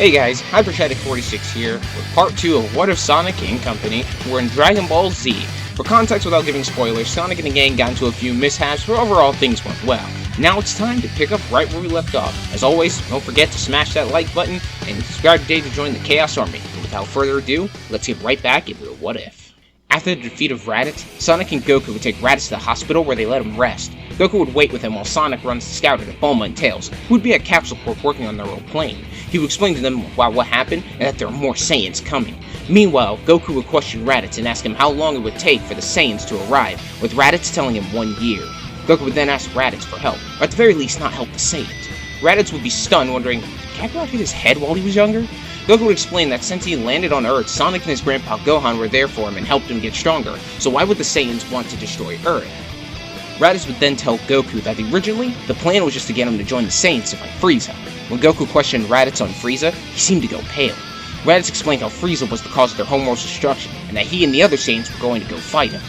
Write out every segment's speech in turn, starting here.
Hey guys, Hypershatic46 here, with part 2 of What If Sonic and Company were in Dragon Ball Z. For context without giving spoilers, Sonic and the gang got into a few mishaps, but overall things went well. Now it's time to pick up right where we left off. As always, don't forget to smash that like button, and subscribe today to join the Chaos Army. And without further ado, let's get right back into the What If. After the defeat of Raditz, Sonic and Goku would take Raditz to the hospital where they let him rest. Goku would wait with him while Sonic runs to scout at Bulma and Tails, who would be at Capsule Corp working on their old plane. He would explain to them what happened and that there are more Saiyans coming. Meanwhile, Goku would question Raditz and ask him how long it would take for the Saiyans to arrive, with Raditz telling him 1 year. Goku would then ask Raditz for help, or at the very least not help the Saiyans. Raditz would be stunned, wondering, did Kakarot hit his head while he was younger? Goku would explain that since he landed on Earth, Sonic and his grandpa Gohan were there for him and helped him get stronger, so why would the Saiyans want to destroy Earth? Raditz would then tell Goku that originally, the plan was just to get him to join the Saiyans to fight Frieza. When Goku questioned Raditz on Frieza, he seemed to go pale. Raditz explained how Frieza was the cause of their homeworld's destruction, and that he and the other Saiyans were going to go fight him.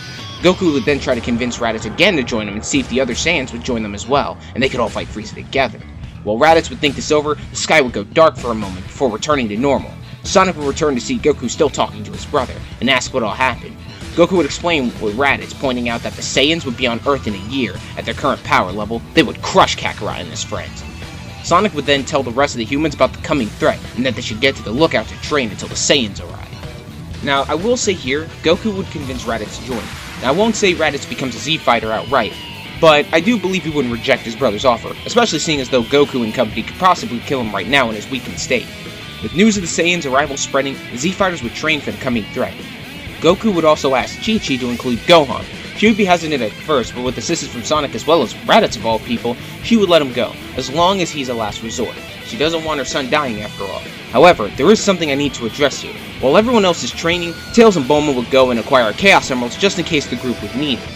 Goku would then try to convince Raditz again to join him and see if the other Saiyans would join them as well, and they could all fight Frieza together. While Raditz would think this over, the sky would go dark for a moment before returning to normal. Sonic would return to see Goku still talking to his brother, and ask what all happened. Goku would explain with Raditz, pointing out that the Saiyans would be on Earth in a year. At their current power level, they would crush Kakarot and his friends. Sonic would then tell the rest of the humans about the coming threat, and that they should get to the lookout to train until the Saiyans arrive. Now, I will say here, Goku would convince Raditz to join. Now, I won't say Raditz becomes a Z fighter outright, but I do believe he wouldn't reject his brother's offer, especially seeing as though Goku and company could possibly kill him right now in his weakened state. With news of the Saiyans' arrival spreading, the Z fighters would train for the coming threat. Goku would also ask Chi-Chi to include Gohan. She would be hesitant at first, but with assistance from Sonic as well as Raditz of all people, she would let him go, as long as he's a last resort. She doesn't want her son dying after all. However, there is something I need to address here. While everyone else is training, Tails and Bulma would go and acquire Chaos Emeralds just in case the group would need it.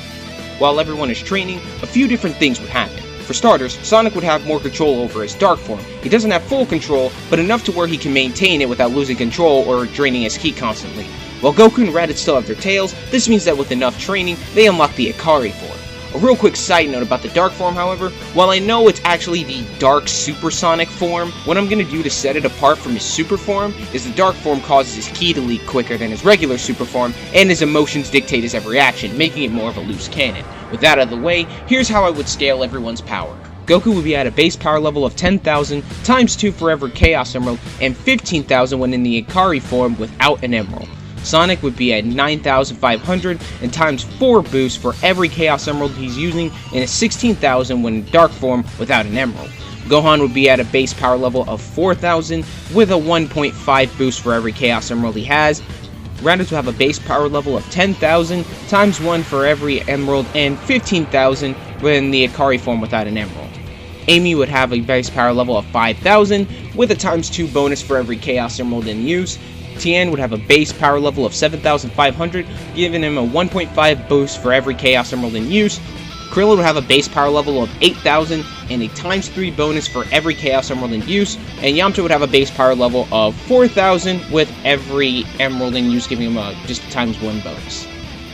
While everyone is training, a few different things would happen. For starters, Sonic would have more control over his dark form. He doesn't have full control, but enough to where he can maintain it without losing control or draining his ki constantly. While Goku and Raditz still have their tails, this means that with enough training, they unlock the Ikari form. A real quick side note about the dark form, however, while I know it's actually the dark supersonic form, what I'm going to do to set it apart from his super form is the dark form causes his ki to leak quicker than his regular super form, and his emotions dictate his every action, making it more of a loose cannon. With that out of the way, here's how I would scale everyone's power. Goku would be at a base power level of 10,000, times 2 for every Chaos Emerald, and 15,000 when in the Ikari form without an Emerald. Sonic would be at 9,500 and times 4 boosts for every Chaos Emerald he's using, and a 16,000 when in Dark form without an Emerald. Gohan would be at a base power level of 4,000 with a 1.5 boost for every Chaos Emerald he has. Raditz would have a base power level of 10,000 times 1 for every Emerald, and 15,000 when the Ikari form without an Emerald. Amy would have a base power level of 5,000 with a times 2 bonus for every Chaos Emerald in use. Tien would have a base power level of 7,500, giving him a 1.5 boost for every Chaos Emerald in use. Krillin would have a base power level of 8,000 and a times 3 bonus for every Chaos Emerald in use. And Yamcha would have a base power level of 4,000 with every Emerald in use, giving him just a times 1 bonus.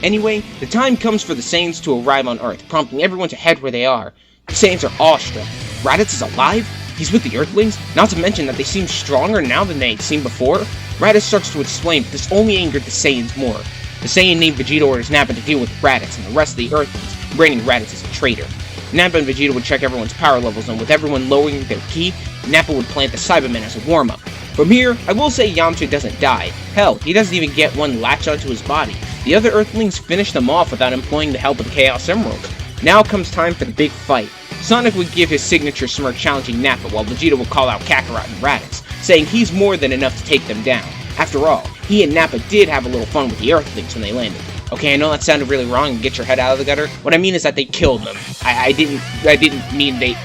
Anyway, the time comes for the Saiyans to arrive on Earth, prompting everyone to head where they are. The Saiyans are awestruck. Raditz is alive? He's with the Earthlings? Not to mention that they seem stronger now than they'd seen before? Raditz starts to explain, but this only angered the Saiyans more. The Saiyan named Vegeta orders Nappa to deal with Raditz and the rest of the Earthlings, branding Raditz as a traitor. Nappa and Vegeta would check everyone's power levels, and with everyone lowering their ki, Nappa would plant the Cybermen as a warm-up. From here, I will say Yamcha doesn't die. Hell, he doesn't even get one latch onto his body. The other Earthlings finish them off without employing the help of the Chaos Emeralds. Now comes time for the big fight. Sonic would give his signature smirk challenging Nappa, while Vegeta would call out Kakarot and Raditz, saying he's more than enough to take them down. After all, he and Nappa did have a little fun with the Earthlings when they landed. Okay, I know that sounded really wrong, and get your head out of the gutter. What I mean is that they killed them. I didn't mean they...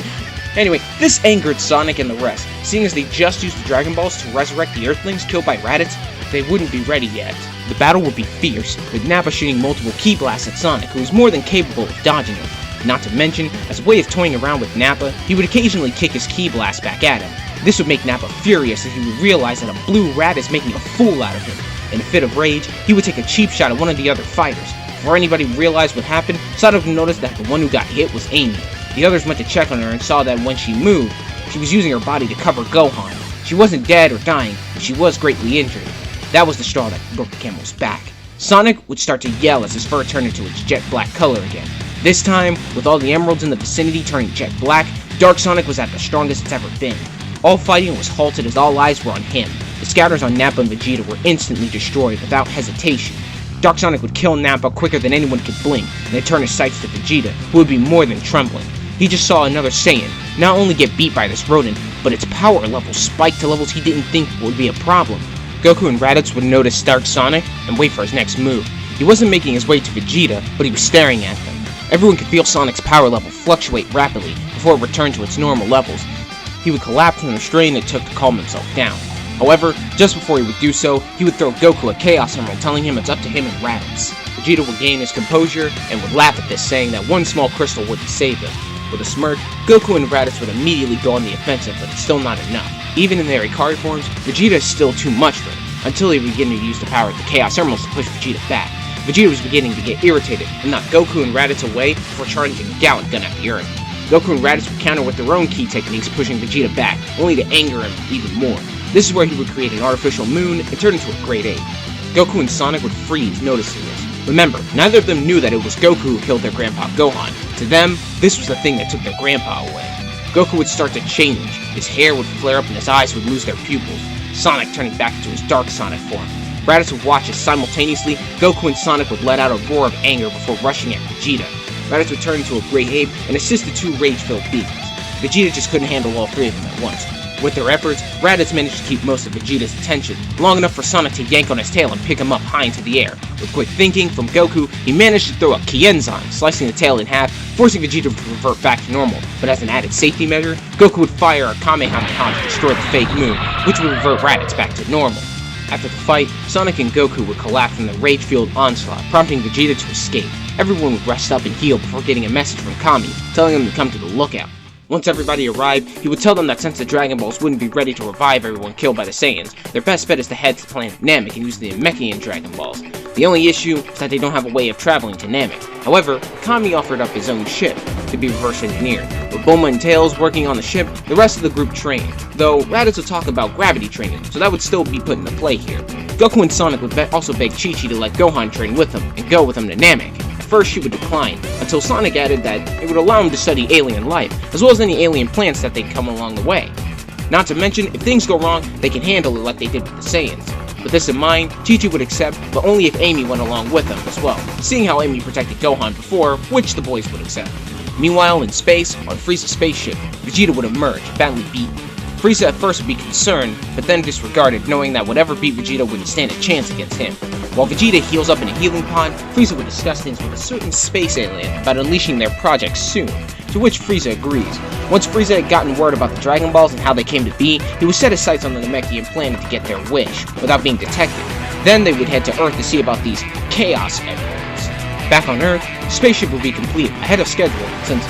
Anyway, this angered Sonic and the rest, seeing as they just used the Dragon Balls to resurrect the Earthlings killed by Raditz. They wouldn't be ready yet. The battle would be fierce, with Nappa shooting multiple ki blasts at Sonic, who was more than capable of dodging them. Not to mention, as a way of toying around with Nappa, he would occasionally kick his ki blast back at him. This would make Nappa furious as he would realize that a blue rat is making a fool out of him. In a fit of rage, he would take a cheap shot at one of the other fighters. Before anybody realized what happened, Sonic noticed that the one who got hit was Amy. The others went to check on her and saw that when she moved, she was using her body to cover Gohan. She wasn't dead or dying, but she was greatly injured. That was the straw that broke the camel's back. Sonic would start to yell as his fur turned into its jet black color again. This time, with all the emeralds in the vicinity turning jet black, Dark Sonic was at the strongest it's ever been. All fighting was halted as all eyes were on him. The scouters on Nappa and Vegeta were instantly destroyed without hesitation. Dark Sonic would kill Nappa quicker than anyone could blink, and then turn his sights to Vegeta, who would be more than trembling. He just saw another Saiyan not only get beat by this rodent, but its power level spiked to levels he didn't think would be a problem. Goku and Raditz would notice Dark Sonic and wait for his next move. He wasn't making his way to Vegeta, but he was staring at them. Everyone could feel Sonic's power level fluctuate rapidly before it returned to its normal levels. He would collapse from the strain it took to calm himself down. However, just before he would do so, he would throw Goku a Chaos Emerald, telling him it's up to him and Raditz. Vegeta would gain his composure and would laugh at this, saying that one small crystal wouldn't save him. With a smirk, Goku and Raditz would immediately go on the offensive, but it's still not enough. Even in their Ikari forms, Vegeta is still too much for him, until he would begin to use the power of the Chaos Emeralds to push Vegeta back. Vegeta was beginning to get irritated and knocked Goku and Raditz away before charging a Gallic Gun at the Earth. Goku and Raditz would counter with their own key techniques, pushing Vegeta back, only to anger him even more. This is where he would create an artificial moon and turn into a Great Ape. Goku and Sonic would freeze, noticing this. Remember, neither of them knew that it was Goku who killed their grandpa Gohan. To them, this was the thing that took their grandpa away. Goku would start to change. His hair would flare up and his eyes would lose their pupils, Sonic turning back into his Dark Sonic form. Raditz would watch as simultaneously, Goku and Sonic would let out a roar of anger before rushing at Vegeta. Raditz would turn into a Great Ape and assist the two rage-filled beings. Vegeta just couldn't handle all three of them at once. With their efforts, Raditz managed to keep most of Vegeta's attention, long enough for Sonic to yank on his tail and pick him up high into the air. With quick thinking from Goku, he managed to throw a Kienzan, slicing the tail in half, forcing Vegeta to revert back to normal. But as an added safety measure, Goku would fire a Kamehameha to destroy the fake moon, which would revert Raditz back to normal. After the fight, Sonic and Goku would collapse from the rage-fueled onslaught, prompting Vegeta to escape. Everyone would rest up and heal before getting a message from Kami, telling him to come to the lookout. Once everybody arrived, he would tell them that since the Dragon Balls wouldn't be ready to revive everyone killed by the Saiyans, their best bet is to head to planet Namek and use the Namekian Dragon Balls. The only issue is that they don't have a way of traveling to Namek. However, Kami offered up his own ship to be reverse engineered. With Bulma and Tails working on the ship, the rest of the group trained, though Raditz would talk about gravity training, so that would still be put into play here. Goku and Sonic would also beg Chi-Chi to let Gohan train with them and go with him to Namek. First, she would decline, until Sonic added that it would allow him to study alien life, as well as any alien plants that they'd come along the way. Not to mention, if things go wrong, they can handle it like they did with the Saiyans. With this in mind, Chi-Chi would accept, but only if Amy went along with them as well, seeing how Amy protected Gohan before, which the boys would accept. Meanwhile, in space, on Frieza's spaceship, Vegeta would emerge, badly beaten. Frieza at first would be concerned, but then disregarded, knowing that whatever beat Vegeta wouldn't stand a chance against him. While Vegeta heals up in a healing pod, Frieza would discuss things with a certain space alien about unleashing their project soon, to which Frieza agrees. Once Frieza had gotten word about the Dragon Balls and how they came to be, he would set his sights on the Namekian planet to get their wish, without being detected. Then they would head to Earth to see about these Chaos Emeralds. Back on Earth, the spaceship would be complete ahead of schedule, since,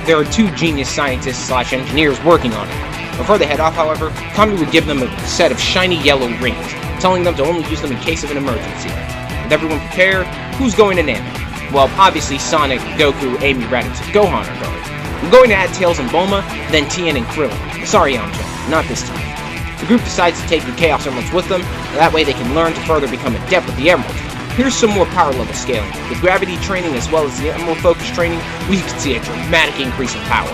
there are two genius scientists/engineers working on it. Before they head off, however, Kami would give them a set of shiny yellow rings, telling them to only use them in case of an emergency. With everyone prepared, who's going to Namek? Well, obviously Sonic, Goku, Amy, Raditz, and Gohan are going. I'm going to add Tails and Bulma, then Tien and Krillin. Sorry, Yamcha, not this time. The group decides to take the Chaos Emeralds with them, and that way they can learn to further become adept with the Emeralds. Here's some more power level scaling. With gravity training as well as the Emerald Focus training, we can see a dramatic increase in power.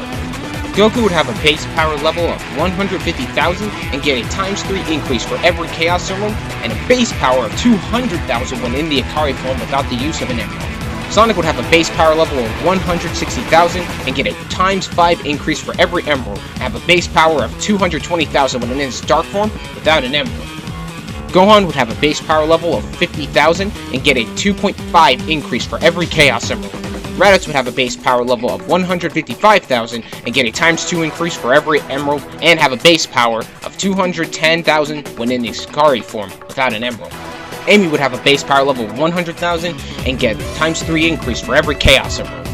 Goku would have a base power level of 150,000 and get a ×3 increase for every Chaos Emerald, and a base power of 200,000 when in the Ikari form without the use of an Emerald. Sonic would have a base power level of 160,000 and get a ×5 increase for every Emerald, and have a base power of 220,000 when in his Dark form without an Emerald. Gohan would have a base power level of 50,000 and get a 2.5 increase for every Chaos Emerald. Raditz would have a base power level of 155,000 and get a ×2 increase for every Emerald, and have a base power of 210,000 when in the Ikari form without an Emerald. Amy would have a base power level of 100,000 and get ×3 increase for every Chaos Emerald.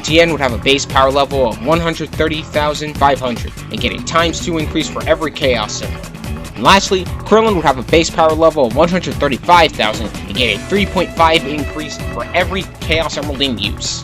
Tien would have a base power level of 130,500 and get a ×2 increase for every Chaos Emerald. And lastly, Krillin would have a base power level of 135,000 and get a 3.5 increase for every Chaos Emerald in use.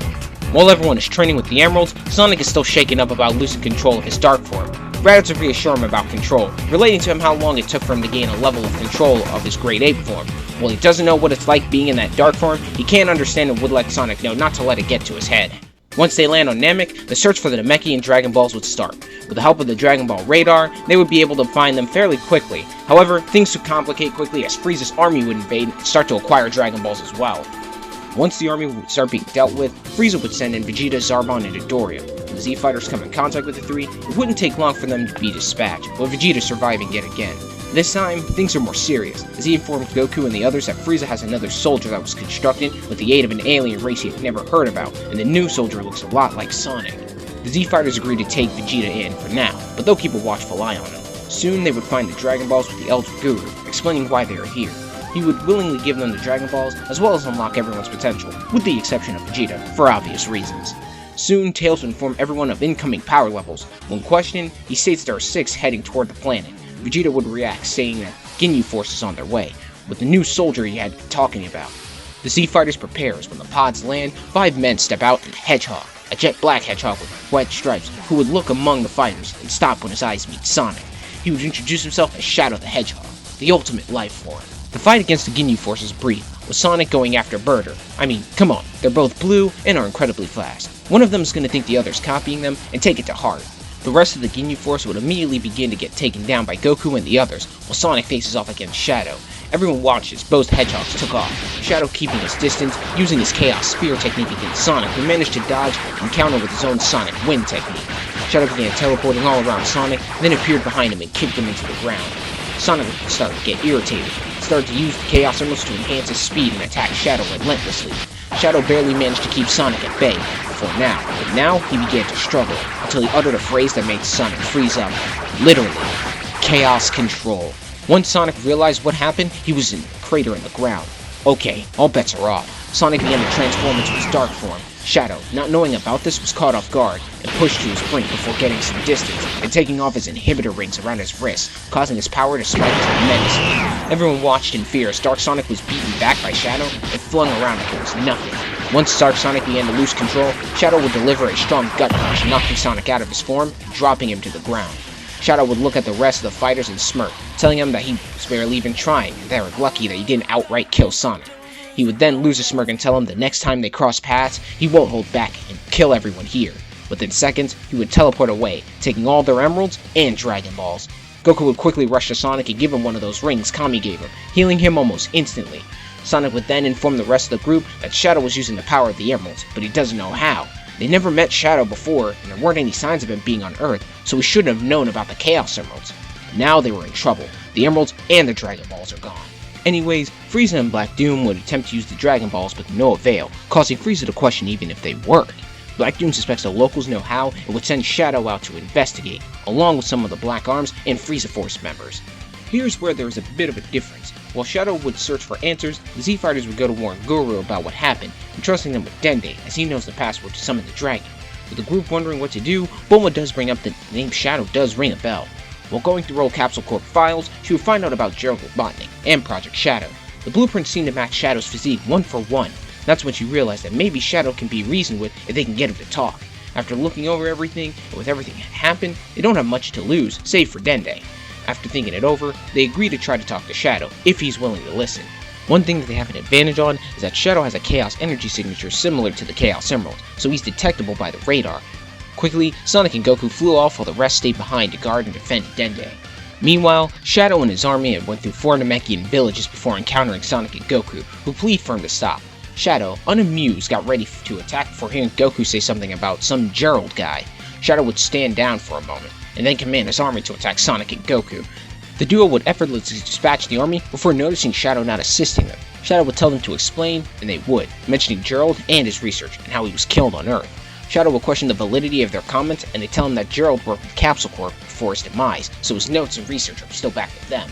While everyone is training with the Emeralds, Sonic is still shaken up about losing control of his Dark form. Raditz would reassure him about control, relating to him how long it took for him to gain a level of control of his great ape form. While he doesn't know what it's like being in that dark form, he can't understand and would let Sonic know not to let it get to his head. Once they land on Namek, the search for the Namekian Dragon Balls would start. With the help of the Dragon Ball radar, they would be able to find them fairly quickly. However, things would complicate quickly as Frieza's army would invade and start to acquire Dragon Balls as well. Once the army would start being dealt with, Frieza would send in Vegeta, Zarbon, and Dodoria. When the Z-Fighters come in contact with the three, it wouldn't take long for them to be dispatched, with Vegeta surviving yet again. This time, things are more serious, as he informs Goku and the others that Frieza has another soldier that was constructed with the aid of an alien race he had never heard about, and the new soldier looks a lot like Sonic. The Z-Fighters agree to take Vegeta in for now, but they'll keep a watchful eye on him. Soon they would find the Dragon Balls with the Elder Guru, explaining why they are here. He would willingly give them the Dragon Balls, as well as unlock everyone's potential, with the exception of Vegeta, for obvious reasons. Soon, Tails would inform everyone of incoming power levels. When questioned, he states there are 6 heading toward the planet. Vegeta would react, saying that Ginyu Force is on their way, with the new soldier he had been talking about. The Z-Fighters prepares. When the pods land, 5 men step out and Hedgehog, a jet black hedgehog with white stripes, who would look among the fighters and stop when his eyes meet Sonic. He would introduce himself as Shadow the Hedgehog, the ultimate life form. The fight against the Ginyu Force is brief, with Sonic going after Birder. I mean, come on, they're both blue and are incredibly fast. One of them is going to think the other's copying them and take it to heart. The rest of the Ginyu Force would immediately begin to get taken down by Goku and the others, while Sonic faces off against Shadow. Everyone watches. Both hedgehogs took off, Shadow keeping his distance, using his Chaos Spear technique against Sonic, who managed to dodge and counter with his own Sonic Wind technique. Shadow began teleporting all around Sonic, then appeared behind him and kicked him into the ground. Sonic started to get irritated, started to use the Chaos Emeralds to enhance his speed and attack Shadow relentlessly. Shadow barely managed to keep Sonic at bay, for now, but now he began to struggle, until he uttered a phrase that made Sonic freeze up. Literally, Chaos Control. Once Sonic realized what happened, he was in a crater in the ground. Okay, all bets are off. Sonic began to transform into his dark form. Shadow, not knowing about this, was caught off guard and pushed to his brink before getting some distance and taking off his inhibitor rings around his wrists, causing his power to spike tremendously. Everyone watched in fear as Dark Sonic was beaten back by Shadow and flung around like it was nothing. Once Dark Sonic began to lose control, Shadow would deliver a strong gut punch, knocking Sonic out of his form and dropping him to the ground. Shadow would look at the rest of the fighters and smirk, telling them that he was barely even trying, and they were lucky that he didn't outright kill Sonic. He would then lose a smirk and tell him the next time they cross paths, he won't hold back and kill everyone here. Within seconds, he would teleport away, taking all their emeralds and Dragon Balls. Goku would quickly rush to Sonic and give him one of those rings Kami gave him, healing him almost instantly. Sonic would then inform the rest of the group that Shadow was using the power of the emeralds, but he doesn't know how. They never met Shadow before, and there weren't any signs of him being on Earth, so he shouldn't have known about the Chaos Emeralds. Now they were in trouble. The emeralds and the Dragon Balls are gone. Anyways, Frieza and Black Doom would attempt to use the Dragon Balls, but to no avail, causing Frieza to question even if they work. Black Doom suspects the locals know how and would send Shadow out to investigate, along with some of the Black Arms and Frieza Force members. Here's where there is a bit of a difference. While Shadow would search for answers, the Z-Fighters would go to warn Guru about what happened, entrusting them with Dende, as he knows the password to summon the dragon. With the group wondering what to do, Bulma does bring up that the name Shadow does ring a bell. While going through old Capsule Corp files, she would find out about Gerald Robotnik and Project Shadow. The blueprints seem to match Shadow's physique 1 for 1. That's when she realized that maybe Shadow can be reasoned with if they can get him to talk. After looking over everything, and with everything that happened, they don't have much to lose, save for Dende. After thinking it over, they agree to try to talk to Shadow, if he's willing to listen. One thing that they have an advantage on is that Shadow has a Chaos Energy signature similar to the Chaos Emerald, so he's detectable by the radar. Quickly, Sonic and Goku flew off while the rest stayed behind to guard and defend Dende. Meanwhile, Shadow and his army had went through 4 Namekian villages before encountering Sonic and Goku, who plead for him to stop. Shadow, unamused, got ready to attack before hearing Goku say something about some Gerald guy. Shadow would stand down for a moment, and then command his army to attack Sonic and Goku. The duo would effortlessly dispatch the army before noticing Shadow not assisting them. Shadow would tell them to explain, and they would, mentioning Gerald and his research, and how he was killed on Earth. Shadow will question the validity of their comments, and they tell him that Gerald worked with Capsule Corp before his demise, so his notes and research are still back with them.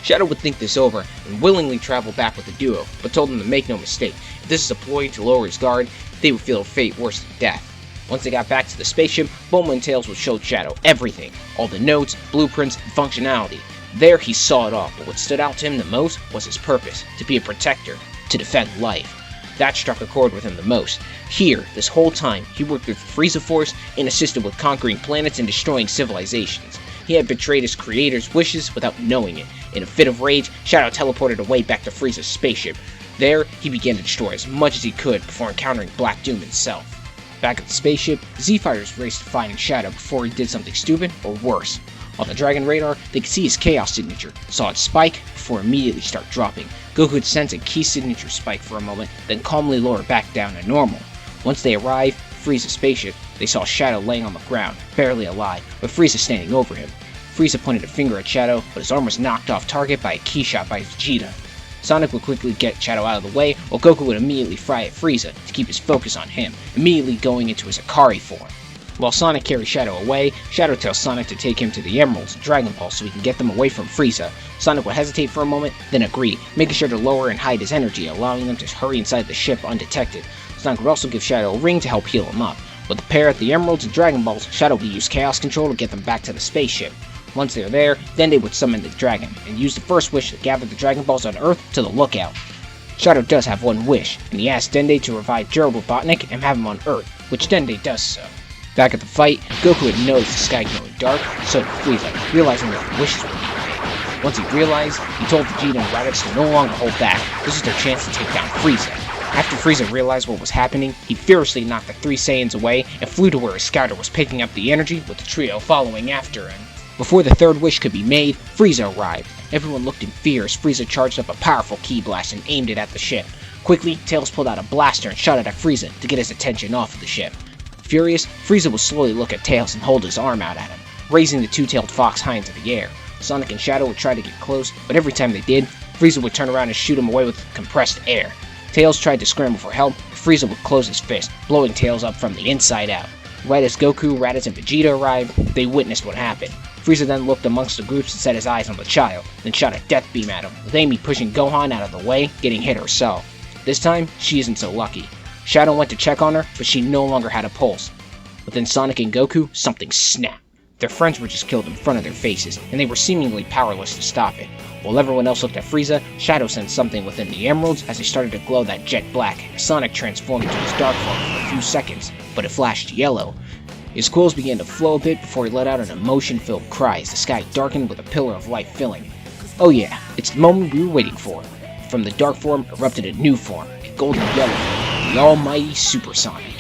Shadow would think this over, and willingly travel back with the duo, but told them to make no mistake. If this is a ploy to lower his guard, they would feel a fate worse than death. Once they got back to the spaceship, Bulma and Tails would show Shadow everything, all the notes, blueprints, and functionality. There he saw it all, but what stood out to him the most was his purpose, to be a protector, to defend life. that struck a chord with him the most. Here, this whole time, he worked with Frieza Force and assisted with conquering planets and destroying civilizations. He had betrayed his creator's wishes without knowing it. In a fit of rage, Shadow teleported away back to Frieza's spaceship. There, he began to destroy as much as he could before encountering Black Doom himself. Back at the spaceship, the Z-Fighters raced to find Shadow before he did something stupid or worse. On the Dragon radar, they could see his Chaos signature, saw it spike before immediately start dropping. Goku could sense a key signature spike for a moment, then calmly lower back down to normal. Once they arrived at Frieza's spaceship, they saw Shadow laying on the ground, barely alive, with Frieza standing over him. Frieza pointed a finger at Shadow, but his arm was knocked off target by a key shot by Vegeta. Sonic would quickly get Shadow out of the way, while Goku would immediately fry at Frieza to keep his focus on him, immediately going into his Akari form. While Sonic carries Shadow away, Shadow tells Sonic to take him to the Emeralds and Dragon Ball so he can get them away from Frieza. Sonic would hesitate for a moment, then agree, making sure to lower and hide his energy, allowing them to hurry inside the ship undetected. Sonic would also give Shadow a ring to help heal him up. With the pair at the Emeralds and Dragon Balls, Shadow would use Chaos Control to get them back to the spaceship. Once they're there, Dende would summon the dragon, and use the first wish to gather the Dragon Balls on Earth to the lookout. Shadow does have one wish, and he asks Dende to revive Gerald Robotnik and have him on Earth, which Dende does so. Back at the fight, Goku had noticed the sky growing dark, so did Frieza, realizing that the wishes were being made. Once he realized, he told Vegeta and Raditz to no longer hold back. This is their chance to take down Frieza. After Frieza realized what was happening, he furiously knocked the three Saiyans away and flew to where his scouter was picking up the energy with the trio following after him. Before the third wish could be made, Frieza arrived. Everyone looked in fear as Frieza charged up a powerful ki blast and aimed it at the ship. Quickly, Tails pulled out a blaster and shot it at Frieza to get his attention off of the ship. Furious, Frieza would slowly look at Tails and hold his arm out at him, raising the two-tailed fox high into the air. Sonic and Shadow would try to get close, but every time they did, Frieza would turn around and shoot him away with compressed air. Tails tried to scramble for help, but Frieza would close his fist, blowing Tails up from the inside out. Right as Goku, Raditz, and Vegeta arrived, they witnessed what happened. Frieza then looked amongst the groups and set his eyes on the child, then shot a death beam at him, with Amy pushing Gohan out of the way, getting hit herself. This time, she isn't so lucky. Shadow went to check on her, but she no longer had a pulse. Within Sonic and Goku, something snapped. Their friends were just killed in front of their faces, and they were seemingly powerless to stop it. While everyone else looked at Frieza, Shadow sensed something within the Emeralds as they started to glow that jet black. Sonic transformed into his dark form for a few seconds, but it flashed yellow. His quills began to flow a bit before he let out an emotion-filled cry as the sky darkened with a pillar of light filling it. Oh yeah, it's the moment we were waiting for. From the dark form erupted a new form, a golden yellow, the almighty Super Sonic.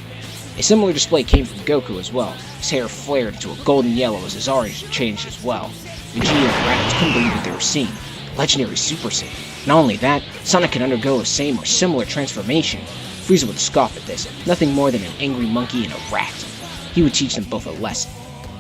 A similar display came from Goku as well. His hair flared into a golden yellow as his aura changed as well. Vegeta and Raditz couldn't believe what they were seeing. Legendary Super Saiyan. Not only that, Sonic can undergo the same or similar transformation. Frieza would scoff at this, nothing more than an angry monkey and a rat. He would teach them both a lesson.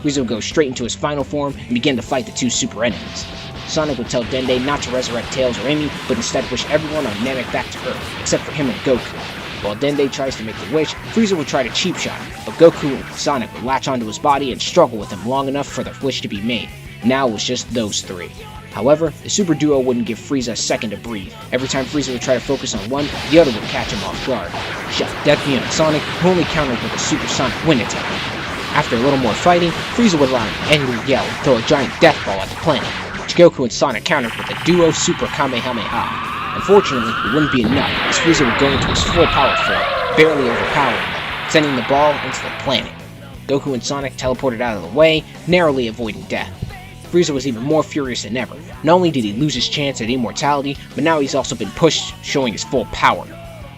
Frieza would go straight into his final form and begin to fight the two super enemies. Sonic would tell Dende not to resurrect Tails or Amy, but instead wish everyone on Namek back to Earth, except for him and Goku. While Dende tries to make the wish, Frieza would try to cheap shot him, but Goku and Sonic would latch onto his body and struggle with him long enough for the wish to be made. Now it was just those three. However, the super duo wouldn't give Frieza a second to breathe. Every time Frieza would try to focus on one, the other would catch him off guard. Chef Death Beam and Sonic, who only countered with a supersonic wind attack. After a little more fighting, Frieza would allow an angry yell and throw a giant death ball at the planet, which Goku and Sonic countered with a duo super Kamehameha. Unfortunately, it wouldn't be enough, as Frieza would go into his full power form, barely overpowering them, sending the ball into the planet. Goku and Sonic teleported out of the way, narrowly avoiding death. Frieza was even more furious than ever. Not only did he lose his chance at immortality, but now he's also been pushed, showing his full power.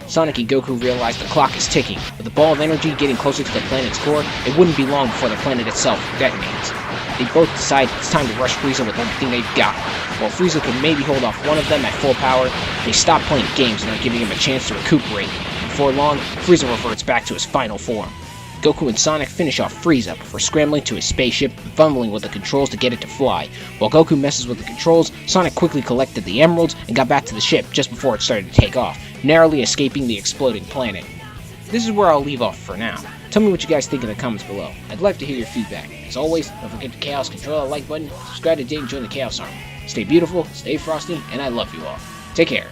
Sonic and Goku realize the clock is ticking. With the ball of energy getting closer to the planet's core, it wouldn't be long before the planet itself detonates. They both decide it's time to rush Frieza with everything they've got. While Frieza can maybe hold off one of them at full power, they stop playing games and are giving him a chance to recuperate. Before long, Frieza reverts back to his final form. Goku and Sonic finish off Frieza before scrambling to his spaceship and fumbling with the controls to get it to fly. While Goku messes with the controls, Sonic quickly collected the emeralds and got back to the ship just before it started to take off, narrowly escaping the exploding planet. This is where I'll leave off for now. Tell me what you guys think in the comments below. I'd love to hear your feedback. As always, don't forget to Chaos Control the like button, subscribe today and join the Chaos Army. Stay beautiful, stay frosty, and I love you all. Take care.